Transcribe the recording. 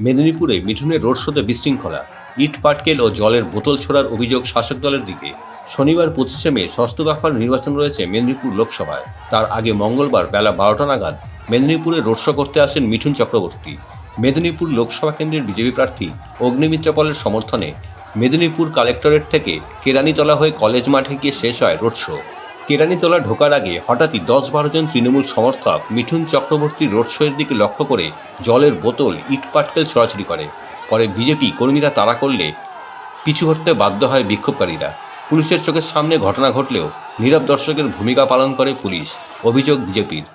মেদিনীপুরে মিঠুনের রোড শোতে বিশৃঙ্খলা, ইট পাটকেল ও জলের বোতল ছোড়ার অভিযোগ শাসক দলের দিকে। শনিবার 25শে মে ষষ্ঠ দফার নির্বাচন রয়েছে মেদিনীপুর লোকসভায়। তার আগে মঙ্গলবার বেলা 12টা নাগাদ মেদিনীপুরে রোড শো করতে আসেন মিঠুন চক্রবর্তী। মেদিনীপুর লোকসভা কেন্দ্রের বিজেপি প্রার্থী অগ্নিমিত্রা পলের সমর্থনে মেদিনীপুর কালেক্টরেট থেকে কেরানীতলা হয়ে কলেজ মাঠে গিয়ে শেষ হয় রোড শো। কেরানীতলা ঢোকার আগে হঠাৎই 10-12 জন তৃণমূল সমর্থক মিঠুন চক্রবর্তীর রোড শোয়ের দিকে লক্ষ্য করে জলের বোতল, ইট পাটকেল ছোড়াছুড়ি করে। পরে বিজেপি কর্মীরা তাড়া করলে পিছু হটতে বাধ্য হয় বিক্ষোভকারীরা। পুলিশের চোখের সামনে ঘটনা ঘটলেও নীরব দর্শকের ভূমিকা পালন করে পুলিশ, অভিযোগ বিজেপির।